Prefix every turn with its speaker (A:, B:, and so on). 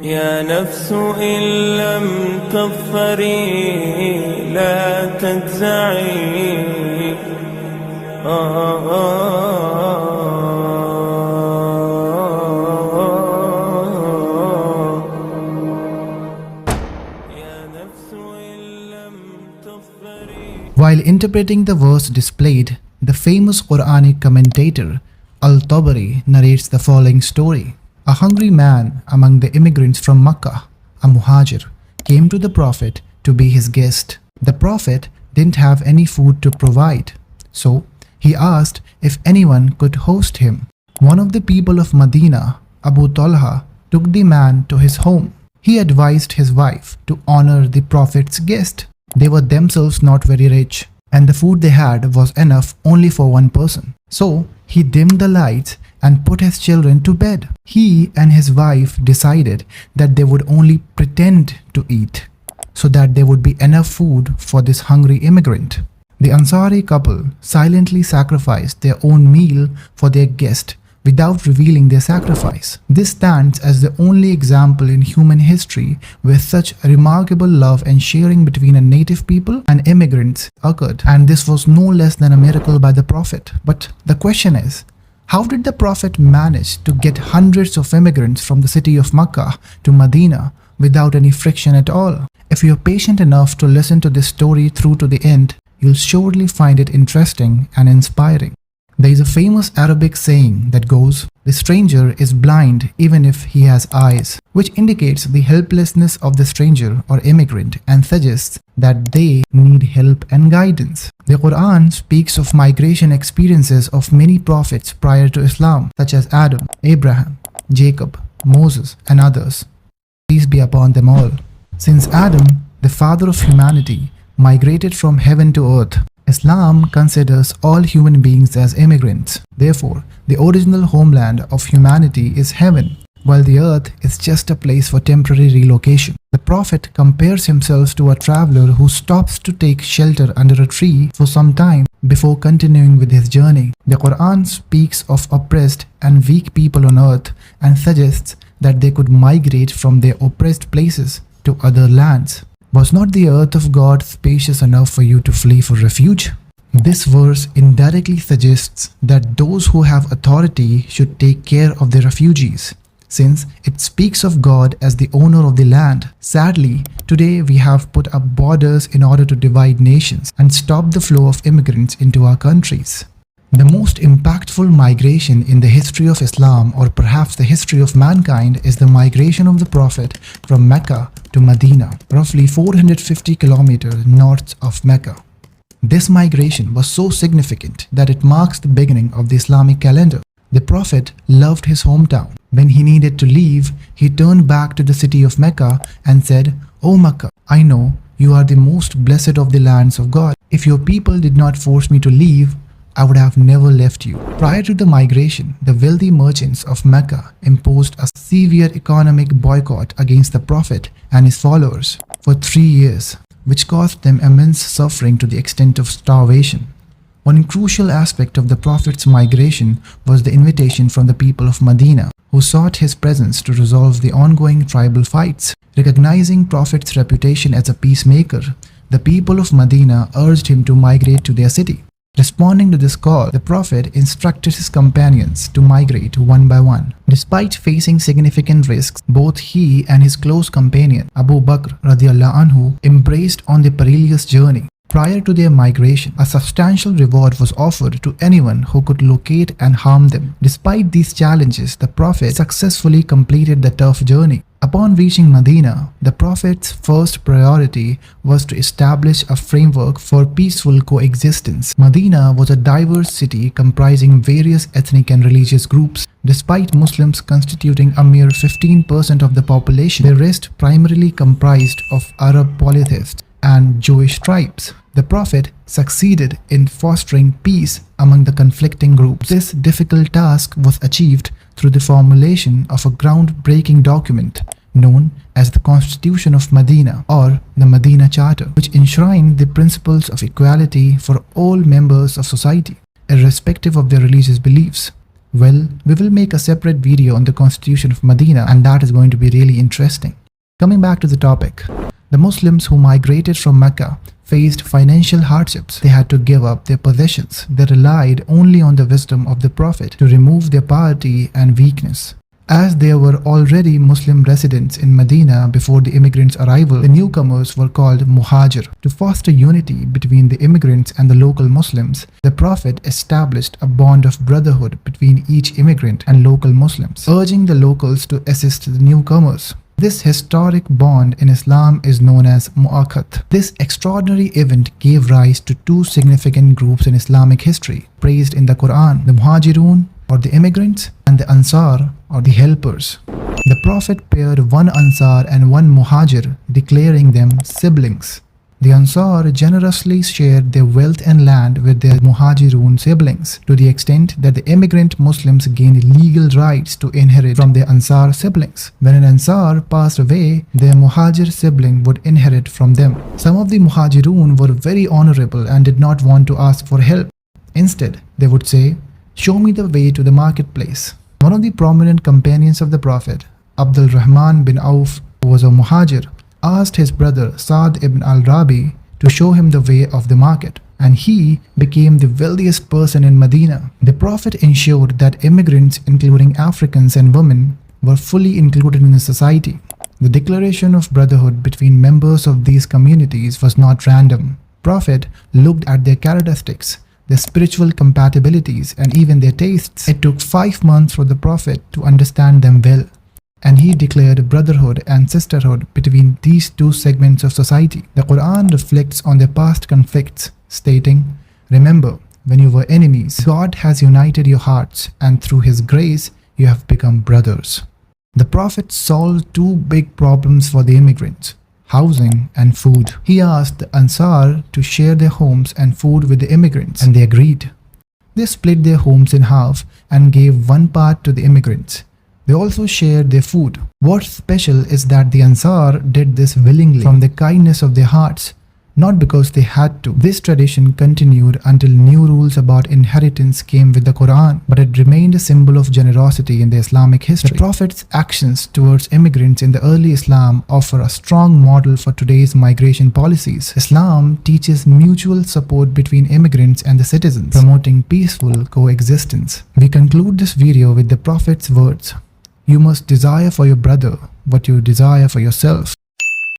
A: يا نفس إن لم تظفري لا تجزعي
B: While interpreting the verse displayed, the famous Quranic commentator Al-Tabari narrates the following story. A hungry man among the immigrants from Makkah, a Muhajir, came to the Prophet to be his guest. The Prophet didn't have any food to provide, so he asked if anyone could host him. One of the people of Madinah, Abu Talha, took the man to his home. He advised his wife to honor the Prophet's guest. They were themselves not very rich, and the food they had was enough only for one person. So he dimmed the lights and put his children to bed. He and his wife decided that they would only pretend to eat, so that there would be enough food for this hungry immigrant. The Ansari couple silently sacrificed their own meal for their guest without revealing their sacrifice. This stands as the only example in human history where such remarkable love and sharing between a native people and immigrants occurred, and this was no less than a miracle by the Prophet. But the question is, how did the Prophet manage to get hundreds of immigrants from the city of Makkah to Madinah without any friction at all? If you're patient enough to listen to this story through to the end, you'll surely find it interesting and inspiring. There is a famous Arabic saying that goes, "The stranger is blind even if he has eyes," which indicates the helplessness of the stranger or immigrant and suggests that they need help and guidance. The Quran speaks of migration experiences of many prophets prior to Islam, such as Adam, Abraham, Jacob, Moses, and others. Peace be upon them all. Since Adam, the father of humanity, migrated from heaven to earth, Islam considers all human beings as immigrants. Therefore, the original homeland of humanity is heaven, while the earth is just a place for temporary relocation. The Prophet compares himself to a traveler who stops to take shelter under a tree for some time before continuing with his journey. The Quran speaks of oppressed and weak people on earth and suggests that they could migrate from their oppressed places to other lands. Was not the earth of God spacious enough for you to flee for refuge? This verse indirectly suggests that those who have authority should take care of the refugees, since it speaks of God as the owner of the land. Sadly, today we have put up borders in order to divide nations and stop the flow of immigrants into our countries. The most impactful migration in the history of Islam, or perhaps the history of mankind, is the migration of the Prophet from Mecca to Madinah, roughly 450 kilometers north of Mecca. This migration was so significant that it marks the beginning of the Islamic calendar. The Prophet loved his hometown. When he needed to leave, he turned back to the city of Mecca and said, "O Mecca, I know you are the most blessed of the lands of God. If your people did not force me to leave, I would have never left you." Prior to the migration, the wealthy merchants of Mecca imposed a severe economic boycott against the Prophet and his followers for 3 years, which caused them immense suffering to the extent of starvation. One crucial aspect of the Prophet's migration was the invitation from the people of Madinah, who sought his presence to resolve the ongoing tribal fights. Recognizing Prophet's reputation as a peacemaker, the people of Madinah urged him to migrate to their city. Responding to this call, the Prophet instructed his companions to migrate one by one. Despite facing significant risks, both he and his close companion, Abu Bakr radiallahu anhu, embraced on the perilous journey. Prior to their migration, a substantial reward was offered to anyone who could locate and harm them. Despite these challenges, the Prophet successfully completed the tough journey. Upon reaching Madinah, the Prophet's first priority was to establish a framework for peaceful coexistence. Madinah was a diverse city comprising various ethnic and religious groups. Despite Muslims constituting a mere 15% of the population, the rest primarily comprised of Arab polytheists and Jewish tribes. The Prophet succeeded in fostering peace among the conflicting groups. This difficult task was achieved through the formulation of a groundbreaking document known as the Constitution of Madinah, or the Madinah Charter, which enshrined the principles of equality for all members of society, irrespective of their religious beliefs. Well, we will make a separate video on the constitution of Medina, and that is going to be really interesting. Coming back to the topic, the Muslims who migrated from Mecca faced financial hardships. They had to give up their possessions. They relied only on the wisdom of the Prophet to remove their poverty and weakness. As there were already Muslim residents in Medina before the immigrants' arrival, the newcomers were called Muhajir. To foster unity between the immigrants and the local Muslims, the Prophet established a bond of brotherhood between each immigrant and local Muslims, urging the locals to assist the newcomers. This historic bond in Islam is known as Mu'akhat. This extraordinary event gave rise to two significant groups in Islamic history, praised in the Quran: the Muhajirun, or the immigrants, and the Ansar, or the helpers. The Prophet paired one Ansar and one Muhajir, declaring them siblings. The Ansar generously shared their wealth and land with their Muhajirun siblings, to the extent that the immigrant Muslims gained legal rights to inherit from their Ansar siblings. When an Ansar passed away, their Muhajir sibling would inherit from them. Some of the Muhajirun were very honorable and did not want to ask for help. Instead, they would say, "Show me the way to the marketplace." One of the prominent companions of the Prophet, Abdul Rahman bin Auf, who was a Muhajir, asked his brother Saad ibn al-Rabi to show him the way of the market, and he became the wealthiest person in Medina. The Prophet ensured that immigrants, including Africans and women, were fully included in the society. The declaration of brotherhood between members of these communities was not random. Prophet looked at their characteristics, their spiritual compatibilities, and even their tastes. It took 5 months for the Prophet to understand them well, and he declared brotherhood and sisterhood between these two segments of society. The Quran reflects on their past conflicts, stating, "Remember, when you were enemies, God has united your hearts, and through His grace, you have become brothers." The Prophet solved two big problems for the immigrants: housing and food. He asked the Ansar to share their homes and food with the immigrants, and they agreed. They split their homes in half and gave one part to the immigrants. They also shared their food. What's special is that the Ansar did this willingly, from the kindness of their hearts, not because they had to. This tradition continued until new rules about inheritance came with the Quran, but it remained a symbol of generosity in the Islamic history. The Prophet's actions towards immigrants in the early Islam offer a strong model for today's migration policies. Islam teaches mutual support between immigrants and the citizens, promoting peaceful coexistence. We conclude this video with the Prophet's words: "You must desire for your brother what you desire for yourself."